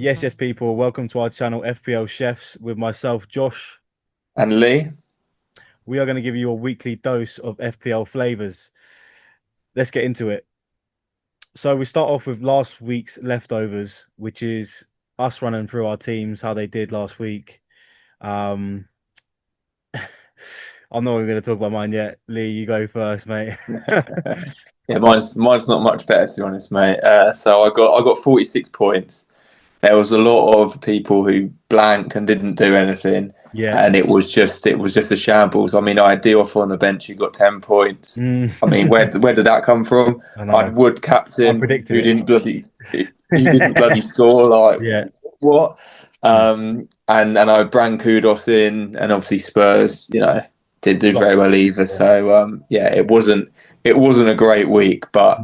Yes, people. Welcome to our channel, FPL Chefs, with myself, Josh. And Lee, We are going to give you a weekly dose of FPL flavors. Let's get into it. So we start off with last week's leftovers, which is us running through our teams, how they did last week. Um, I'm not even going to talk about mine yet. Lee, you go first, mate. yeah, mine's not much better to be honest, mate. So I got 46 points. There was a lot of people who blanked and didn't do anything, Yeah. and it was just a shambles. I mean, I had Diouf on the bench who got 10 points. Mm. I mean, where did that come from? I I know. had Wood I captain predicted who it. didn't bloody score. Like Yeah. what? Mm. And I bran Kudos in, and obviously Spurs, didn't do Flop. very well either. Yeah. So yeah, it wasn't a great week, but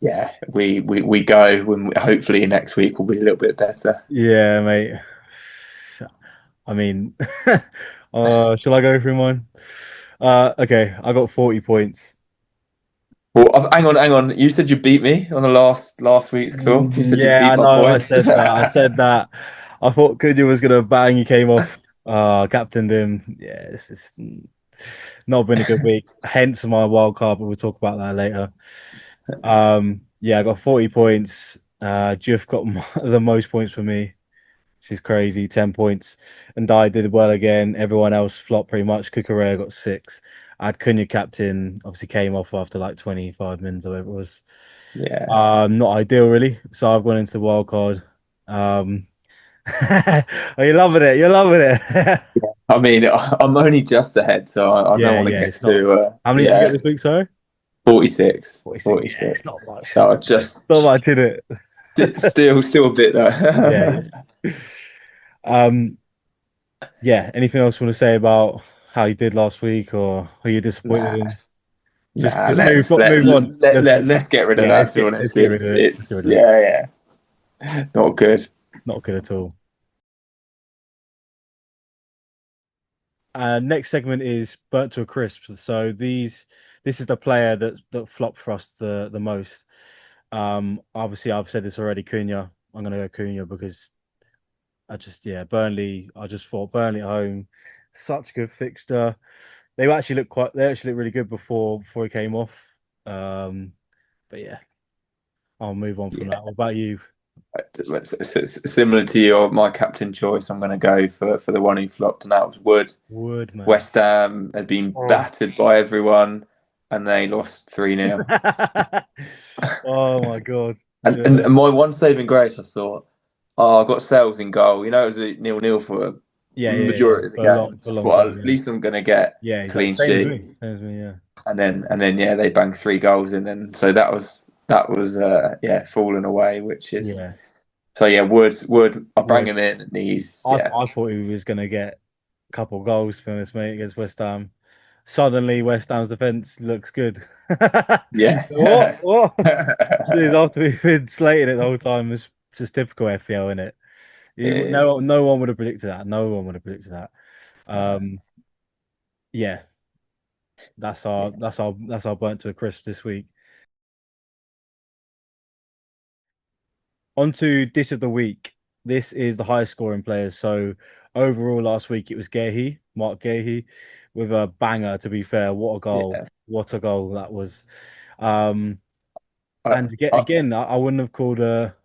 yeah, we go when hopefully next week will be a little bit better. Yeah, mate. I mean, shall I go through mine? Okay, I got 40 points. Well, hang on. You said you beat me on the last week's call. You said you Yeah, beat I my know. I points. said that. I said that. I thought Cunha was gonna bang. He came off. Captained him. Yeah, it's just not been a good week. Hence my wild card, but we'll talk about that later. Yeah, I got 40 points. Juff got the most points for me, which is crazy. 10 points. And I did well again. Everyone else flopped pretty much. Cucurella got six. I had Cunha captain, obviously came off after like 25 minutes or whatever it was. Yeah. Not ideal really. So I've gone into the wild card. Um, oh, you're loving it. You're loving it. I mean, I'm only just ahead, so I don't Yeah, want to yeah. get It's not. too. How many did you get Yeah, this week? Sorry, 46, 46. Yeah, it's not 46. much. So I just Not much in it. still a bit Yeah, though. yeah. Um, yeah. Anything else you want to say about how you did last week, or who you disappointed Nah, in? nah. Just move Let's let move on. let let let's get rid of Yeah, that. To be let's honest, get rid of it's it. Let's get it's rid of it. yeah, not good. Not good at all. Next segment is burnt to a crisp. So this is the player that flopped for us the most. Obviously I've said this already, Cunha. I'm gonna go Cunha because Burnley. I just thought Burnley at home, such a good fixture. They actually looked really good before he came off. Um, but yeah, I'll move on from Yeah, that. What about you? similar to your my captain choice. I'm going to go for the one who flopped, and that was Wood. Wood, man. West Ham had been Oh. battered by everyone, and they lost 3-0. Oh my God. And, Yeah. and and my one saving grace, I thought, oh, I got Sales in goal. It was a 0-0 for a Yeah. majority of the For a game. I long thought, time, at yeah. least I'm going to get Yeah, exactly. clean sheet. Same as me, yeah. And then yeah, they banged 3 goals in, and so that was yeah, falling away, which is Yeah. so yeah. Wood, I bring Wood. him in, and he's yeah, I thought he was gonna get a couple goals, to be honest, mate, against West Ham. Suddenly West Ham's defense looks good. What? yeah. What? This is after we've been slating it the whole time. It's just typical FPL, isn't it? It is. No one would have predicted that. No one would have predicted that. No. Um, yeah, that's our burnt to a crisp this week. On to dish of the week. This is the highest scoring players. So overall, last week it was Mark Gahey, with a banger. To be fair, what a goal! Yeah. What a goal that was. Um, I, and I, again, I wouldn't have called a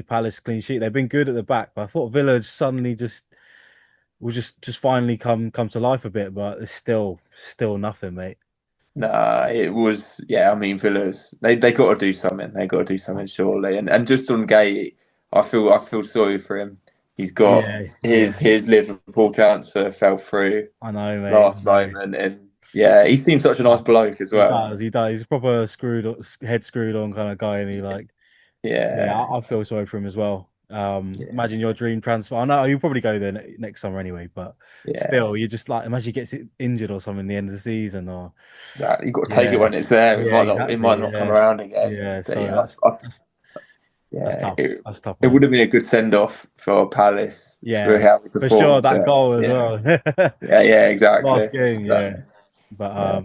Palace clean sheet. They've been good at the back, but I thought Villa suddenly just will just finally come to life a bit. But it's still nothing, mate. Nah, it was yeah. I mean, Villas they got to do something. They got to do something surely. And just on Gay, I feel sorry for him. He's got Yeah. his Liverpool transfer fell through I know, mate. I last know. moment, and yeah, he seems such a nice bloke as He well. does. He does. He's a proper head screwed on kind of guy, and he like, yeah, Yeah, I feel sorry for him as well. yeah, Imagine your dream transfer. I know you'll probably go there next summer anyway, but yeah. still, you just like imagine he gets injured or something at the end of the season, or Exactly. You've got to take it yeah, when it's there. It yeah, might not. It might exactly, not come yeah, around again. yeah. But So yeah, that's yeah. tough. It, That's tough, it man. would have been a good send off for Palace for Yeah, how he for sure. performed. That So goal as yeah, well. yeah. Exactly. Last game, yeah. Exactly. But Yeah.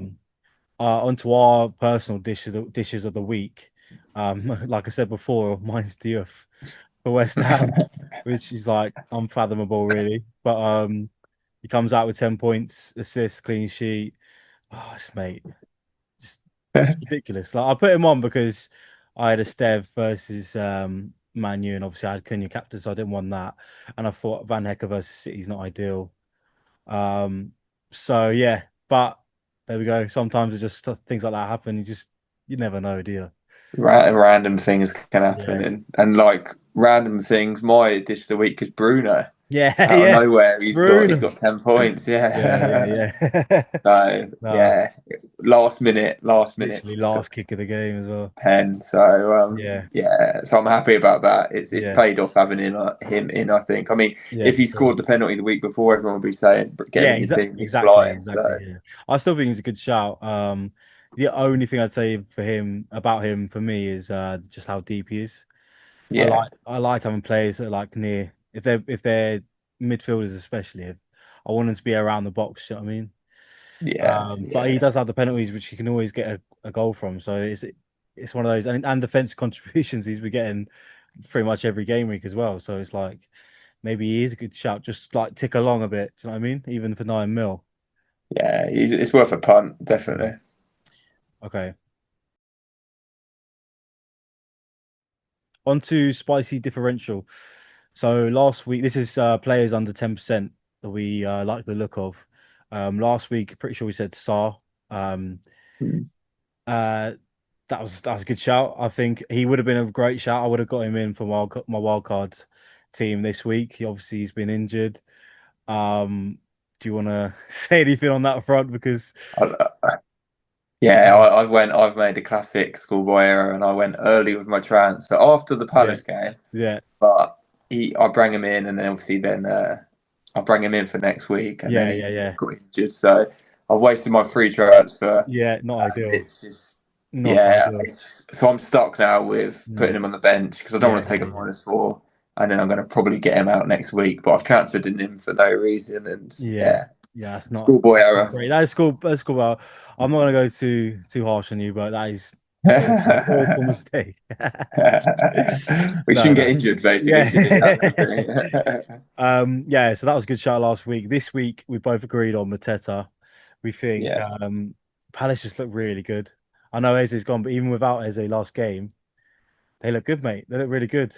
onto our personal dishes of the week. Like I said before, mine's Diouf. for West Ham, which is like unfathomable, really. But he comes out with 10 points, assists, clean sheet. Oh, mate, just it's ridiculous. Like I put him on because I had a Stev versus Man U, and obviously I had Cunha captain, so I didn't want that. And I thought Van Hecke versus City is not ideal. Um, so yeah, but there we go. Sometimes it just things like that happen. You never know, do you? Random things can happen, Yeah, and like random things. My dish of the week is Bruno. yeah, Out of yeah. nowhere, he's Bruno. got 10 points. Yeah, yeah, Yeah. yeah. So No, yeah, last minute literally last kick of the game as well. 10. So Yeah, yeah, so I'm happy about that. It's yeah, paid off having him in. I think. I mean, yeah, if for he sure. sure. scored the penalty the week before, everyone would be saying get him Yeah, in your team. He's exactly, flying. exactly. So Yeah, I still think he's a good shout. The only thing I'd say for him about him for me is just how deep he is. yeah, I like having players that are like near if they're midfielders especially. I want them to be around the box. You know what I mean? yeah, But he yeah, does have the penalties, which you can always get a goal from. So it's one of those, and defense contributions he's been getting pretty much every game week as well. So it's like maybe he is a good shout. Just like tick along a bit. Do you know what I mean? Even for 9 mil. yeah. It's worth a punt, Mm. definitely. Okay. On to spicy differential. So last week, this is players under 10% that we like the look of. Last week, pretty sure we said Saar. Um, Mm. uh, that was a good shout. I think he would have been a great shout. I would have got him in for my wild card team this week. Obviously, he's been injured. Do you want to say anything on that front? Because Yeah, yeah, I've made a classic schoolboy error, and I went early with my transfer after the yeah, Palace game. yeah, But I bring him in, and then obviously I bring him in for next week, and then yeah, he's yeah, yeah, got injured. So I've wasted my free transfer, yeah. Not and ideal. it's just Not yeah, ideal. so I'm stuck now with putting Mm. him on the bench because I don't Yeah, want to take yeah, a yeah. -4, and then I'm going to probably get him out next week. But I've transferred him for no reason, and Yeah, yeah, yeah, schoolboy that's not error. great. That is cool. That's cool. Well, I'm not gonna go too harsh on you, but that is awful mistake. We No, shouldn't get no. injured, basically, Yeah. should it? That's the thing. Yeah, so that was a good shout last week. This week we both agreed on Mateta. We think Yeah, Palace just look really good. I know Eze's gone, but even without Eze last game, they look good, mate. They look really good.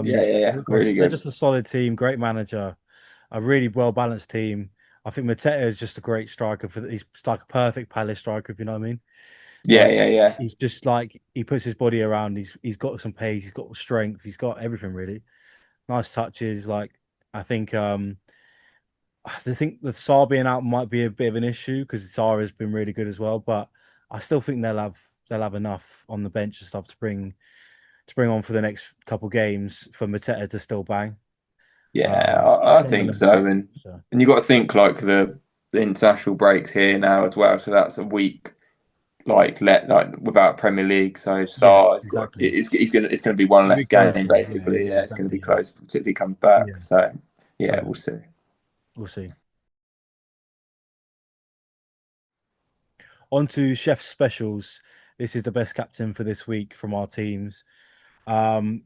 yeah, yeah, yeah. Really They're good. just a solid team, great manager, a really well balanced team. I think Mateta is just a great striker he's like a perfect Palace striker, if you know what I mean. Yeah, Like yeah, yeah, he's just like he puts his body around. He's got some pace. He's got strength. He's got everything really. Nice touches. Like I think the Saar being out might be a bit of an issue because Saar has been really good as well. But I still think they'll have enough on the bench and stuff to bring on for the next couple games for Mateta to still bang. yeah. But I some of think them so, might. and So and you got to think like the international breaks here now as well. So that's a week like without Premier League. So yeah, Sarr has got exactly. it's gonna be one It'll be less game closer. Yeah, basically. yeah, Yeah, it's gonna be exactly. Yeah, close until he comes back. yeah. So yeah, So we'll see. we'll see. On to Chef's specials. This is the best captain for this week from our teams.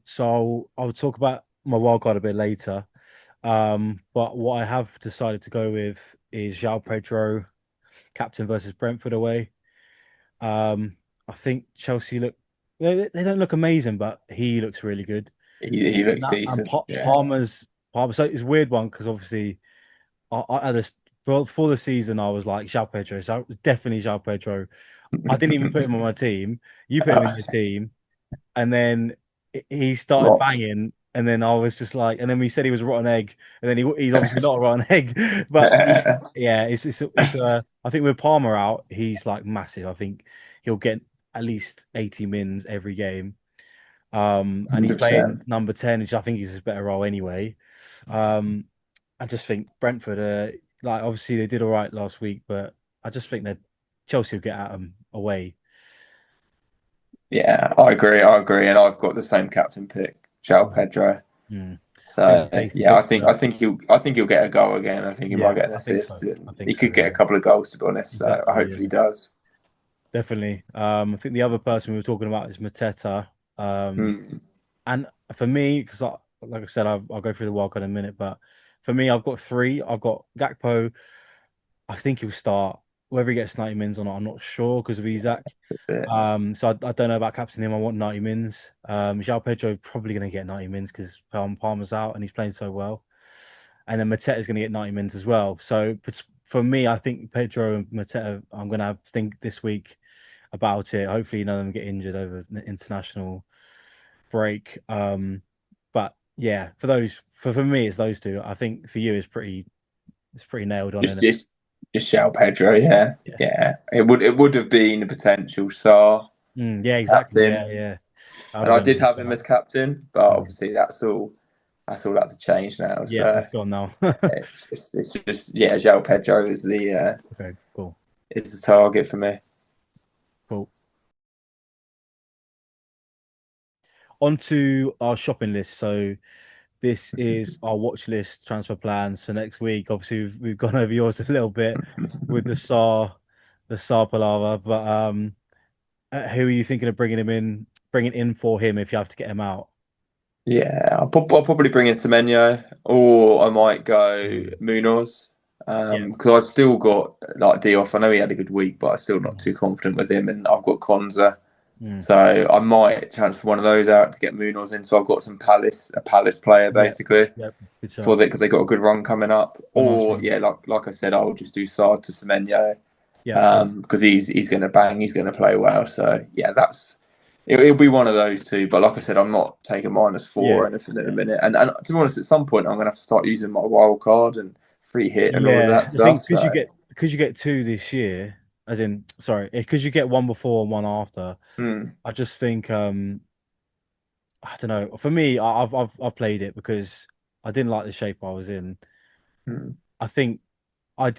So I'll talk about my wildcard a bit later. But what I have decided to go with is João Pedro, captain versus Brentford away. I think Chelsea they don't look amazing, but he looks really good. He And, looks that, and decent. Yeah. Palmer. So it's a weird one because obviously I had this before the season. I was like João Pedro, so definitely João Pedro. I didn't even put him on my team. You put him in your team, and then he started Rocks. banging, and then I was just like, and then we said he was a rotten egg, and then he's obviously not a rotten egg, but yeah, I think with Palmer out, he's like massive. I think he'll get at least 80 mins every game. And he's playing 100%. number 10, which I think is his better role anyway. Um, I just think Brentford, like obviously they did all right last week, but I just think that Chelsea will get at them away. Yeah, I agree. I agree, and I've got the same captain pick, João Mm. Pedro. Mm. Bit of So a tasty yeah, fixture. I think he'll get a goal again. I think he might Yeah, get an I think so. assist, I and think he so. could get a Yeah, couple of goals to be honest. So I exactly. hopefully he Yeah, does. definitely. I think the other person we were talking about is Mateta. Um, Mm. and for me, because like I said, I'll go through the wildcard in a minute. But for me, I've got three. I've got Gakpo. I think he'll start. Whether he gets 90 mins or not, I'm not sure because of Isak. But So I don't know about captaining him. I want 90 mins. João Pedro probably going to get 90 mins because Palmer's out and he's playing so well. And then Mateta is going to get 90 mins as well. So for me, I think Pedro and Mateta, I'm going to think this week about it. Hopefully, none of them get injured over the international break. But yeah, for me, it's those two. I think for you, it's pretty nailed on, just isn't it? just just shout Pedro, yeah, Yeah. yeah. It would have been the potential Sar Yeah, exactly. Yeah, captain, yeah. That would and have I been a did good have him shout. as captain, but Mm. obviously that's all had to change now. Yeah, So that's gone now. it's just yeah, João Pedro Okay, cool, is the target for me. cool. On to our shopping list. So this is our watch list transfer plans for next week. Obviously, we've gone over yours a little bit with the Saar palaver. But who are you thinking of bringing in for him if you have to get him out? Yeah, I'll probably bring in Semenyo, or I might go Mm. Munoz. Yeah. Because I've still got like Diouf. I know he had a good week, but I'm still not Mm. too confident with him. And I've got Konza, Mm. so I might transfer one of those out to get Munoz in. So I've got a Palace player Yeah. basically Yeah. Good for shout. that because they got a good run coming up. A nice Or one. yeah, like I said, I'll just do Sard to Semenyo Yeah. because he's going to bang, he's going to play well. So yeah, it'll be one of those two. But like I said, I'm not taking -4 Yeah. or anything in a Yeah. minute. And to be honest, at some point I'm going to have to start using my wild card and free hit and all of that Yeah. I stuff. think So because you get two this year, as in sorry, because you get one before and one after. mm, I just think I don't know. For me, I've played it because I didn't like the shape I was in. mm. I think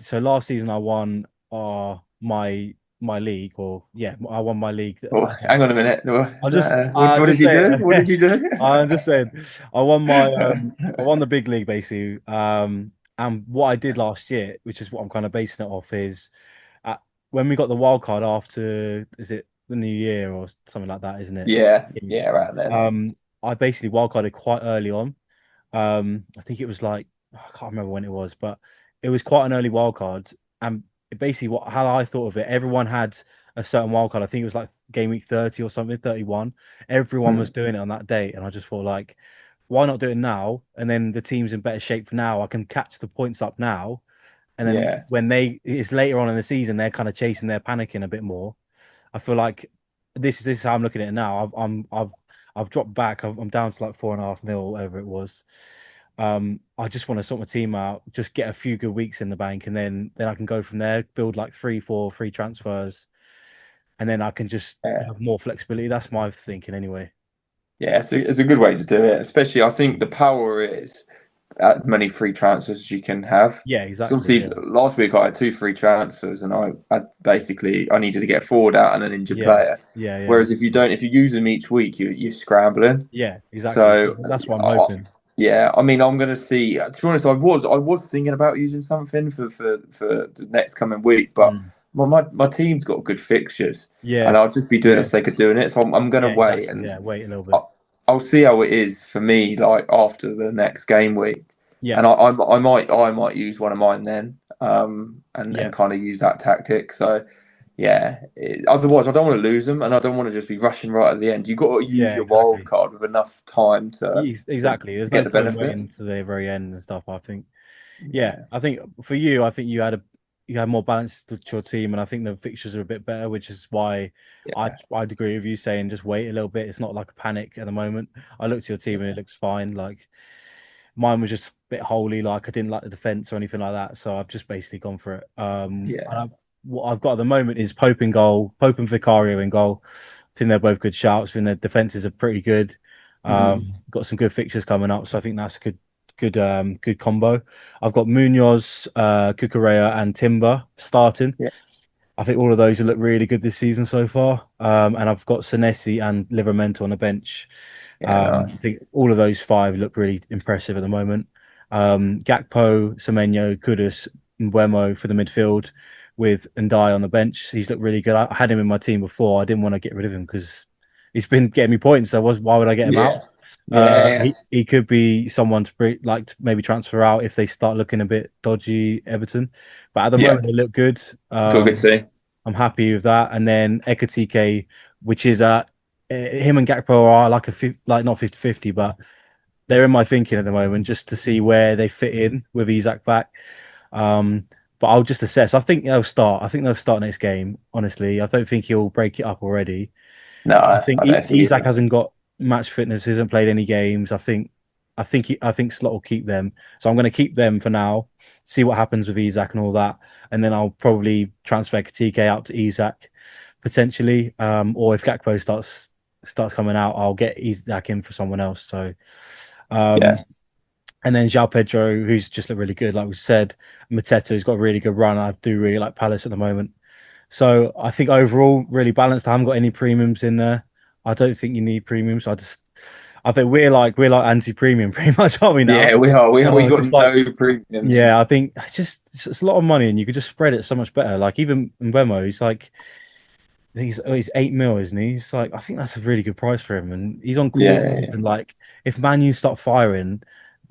so last season I won my league or yeah, I won my league. Oh, hang on a minute. I'm just What did just you saying do? What did you do? I'm just saying I won the big league basically. And what I did last year, which is what I'm kind of basing it off, is at, when we got the wild card after is it the new year or something like that, isn't it? Yeah, yeah, right then. Um, I basically wildcarded quite early on. I think it was like I can't remember when it was, but it was quite an early wildcard. And basically, how I thought of it, everyone had a certain wildcard. I think it was like game week 30 or something, 31. Everyone was Mm, doing it on that date, and I just thought like, why not do it now? And then the team's in better shape for now. I can catch the points up now, and then yeah, when it's later on in the season, they're kind of chasing, they're panicking a bit more. I feel like this is how I'm looking at it now. I've dropped back. I'm down to like 4.5 mil, whatever it was. I just want to sort my team out, just get a few good weeks in the bank, and then I can go from there, build like 3, 4 free transfers, and then I can just yeah. have more flexibility. That's my thinking anyway. Yeah, it's a good way to do it. Especially, I think the power is as many free transfers as you can have. Yeah, Because exactly. obviously, Yeah, last week I had two free transfers, and I needed to get a forward out and an injured yeah, player. yeah, yeah, Whereas if you use them each week, you're scrambling. yeah, exactly. So That's what I'm I, hoping. yeah, I mean, I'm going to see. To be honest, I was thinking about using something for the next coming week, but Mm. my team's got good fixtures, and Yeah, I'll just be doing it for the sake of doing it. So I'm going to yeah, wait, exactly. and Yeah, wait a little bit. I'll see how it is for me, like after the next game week, Yeah, and I might use one of mine then, and yeah, kind of use that tactic. So yeah, otherwise I don't want to lose them, and I don't want to just be rushing right at the end. You've got to use yeah, your wild exactly. card with enough time to Exactly. There's get no the point benefit. waiting to the very end and stuff. I think. Yeah, Yeah, I think for you, I think you had more balance to your team, and I think the fixtures are a bit better, which is why yeah, I'd agree with you saying just wait a little bit. It's not like a panic at the moment. I looked at your team and it yeah, looks fine. Like mine was just a bit holy, like I didn't like the defense or anything like that. So I've just basically gone for it. yeah. What I've got at the moment is Pope in goal, Pope and Vicario in goal. I think they're both good shouts. I think their defenses are pretty good. Mm, Got some good fixtures coming up, so I think that's a good combo. I've got Munoz, Cucurella, and Timber starting. yeah, I think all of those have looked really good this season so far. And I've got Senesi and Livramento on the bench. yeah. I Nice. think all of those five look really impressive at the moment. Gakpo, Semenyo, Kudus, and Mbeumo for the midfield with Ndai on the bench. He's looked really good. I had him in my team before. I didn't want to get rid of him because he's been getting me points. So why would I get him Yeah, out? Yeah, He could be someone to bring, like to maybe transfer out if they start looking a bit dodgy, Everton. But at the yeah. moment, they look good. Got a good team. I'm happy with that. And then Ekatike, which is him and Gakpo are like like not 50-50, but they're in my thinking at the moment just to see where they fit in with Isak back. Um, but I'll just assess. I think they'll start. I think they'll start next game. Honestly, I don't think he'll break it up already. No, I think I don't think Isak either. hasn't got match fitness. Hasn't played any games. I think Slot will keep them. So I'm going to keep them for now. See what happens with Isak and all that, and then I'll probably transfer TK out to Isak potentially. Or if Gakpo starts coming out, I'll get Isak in for someone else. So Yeah, um, and then João Pedro, who's just looked really good, like we said. Mateta, who's got a really good run. I do really like Palace at the moment. So I think overall, really balanced. I haven't got any premiums in there. I don't think you need premiums. I think we're like anti-premium pretty much, aren't we now? yeah. We are. We got Just like, no premiums. yeah, I think it's a lot of money, and you could just spread it so much better. Like even Mbemo, he's like, he's 8 mil, isn't he? He's like, I think that's a really good price for him, and he's on Yeah, courses. yeah, And like, if Man U start firing,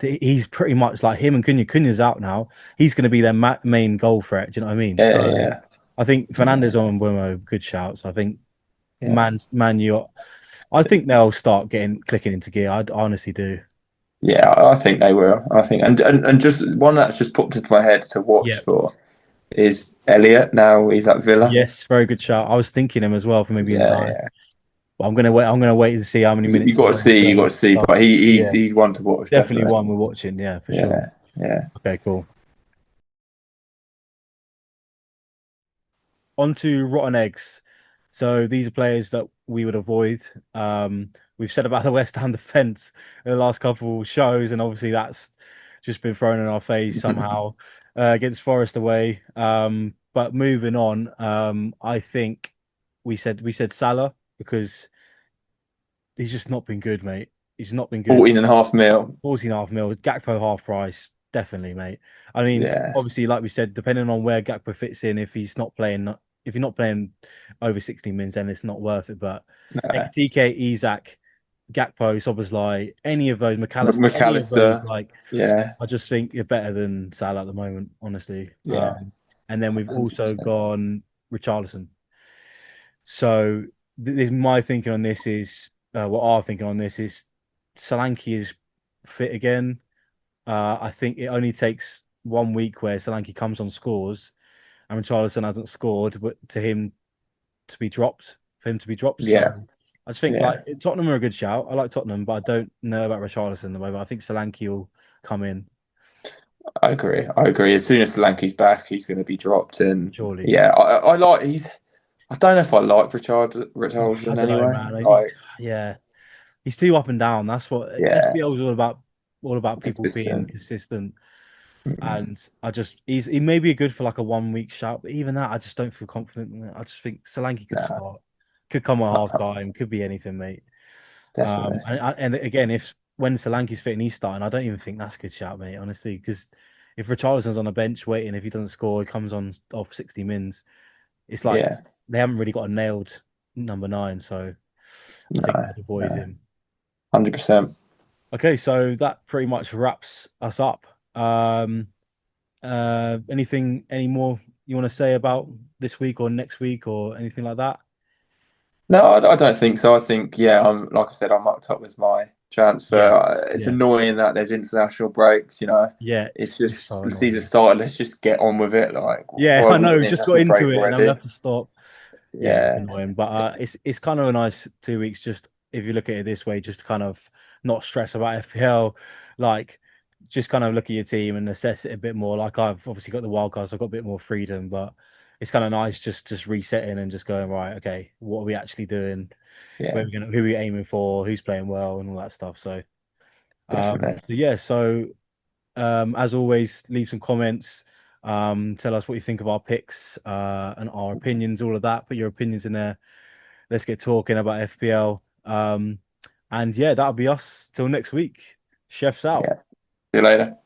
he's pretty much like him and Cunha. Cunha's out now. He's going to be their main goal threat. Do you know what I mean? yeah, So yeah, I think yeah. Fernandez on Mbeumo, good shouts. I think Yeah. Man U, I think they'll start getting clicking into gear. I honestly do. Yeah, I think they will. I think, and just one that's just popped into my head to watch Yeah. for is Elliot. Now he's at Villa. Yes, very good shout. I was thinking him as well for maybe a Yeah, nine, yeah. but I'm gonna wait. I'm gonna wait to see how many You minutes got to see, you got to see. start. But Yeah, he's one to watch, definitely definitely. one we're watching. Yeah, for sure. Yeah, yeah, Okay, cool. On to rotten eggs. So these are players that we would avoid. We've said about the West Ham defense in the last couple shows, and obviously that's just been thrown in our face somehow against Forest away. But moving on, I think we said Salah because he's just not been good, mate. He's not been good. 14.5 mil. 14.5 mil, Gakpo half price, definitely, mate. I mean, Yeah, obviously, like we said, depending on where Gakpo fits in, if you're not playing over 60 minutes, then it's not worth it. But no. Ekatike, Isak, Gakpo, Soboslai, any of those, McAllister, any of those, McAllister. like Yeah, I just think you're better than Salah at the moment, honestly. yeah, And then we've also 100%. gone Richarlison. So my thinking on this is, what our thinking on this is, Solanke is fit again. I think it only takes 1 week where Solanke comes on scores and Richarlison hasn't scored, but for him to be dropped. So Yeah, I just think like yeah. Tottenham are a good shout. I like Tottenham, but I don't know about Richarlison at the moment. I think Solanke will come in, I agree. I agree. As soon as Solanke's back, he's going to be dropped. And surely. yeah, I like he's. I don't know if I like I Richarlison don't know, anyway. man. Like, Yeah, he's too up and down. That's what yeah, FPL is all about people being consistent. consistent. Mm. And he may be good for like a 1 week shout, but even that I just don't feel confident in it. I just think Solanke could No, start, could come on half time, could be anything, mate. definitely. And again, if when Solanke's fit and he's starting, I don't even think that's a good shout, mate. Honestly, because if Richarlison's on a bench waiting, if he doesn't score, he comes on off 60 mins. It's like Yeah, they haven't really got a nailed number nine, so I think no, I'd avoid no, him. 100%. Okay, so that pretty much wraps us up. Any more you want to say about this week or next week or anything like that? No, I don't think so. I think, yeah, I'm like I said, I'm mucked up with my transfer. Yeah, It's yeah, annoying that there's international breaks. yeah. It's It's just so the season annoying. started. Let's just get on with it. Like, Yeah, why I have we got know. an Just got international into break it and now we already? have to stop. Yeah, it's Yeah, annoying, but it's kind of a nice 2 weeks. Just if you look at it this way, just to kind of not stress about FPL, like just kind of look at your team and assess it a bit more. Like I've obviously got the wild cards, so I've got a bit more freedom, but it's kind of nice just resetting and just going right. Okay, what are we actually doing? yeah, Who are we aiming for? Who's playing well and all that stuff. So, definitely. yeah. So as always, leave some comments. Tell us what you think of our picks and our opinions, all of that. Put your opinions in there. Let's get talking about FPL. And yeah, that'll be us till next week. Chef's out. Yeah. See you later.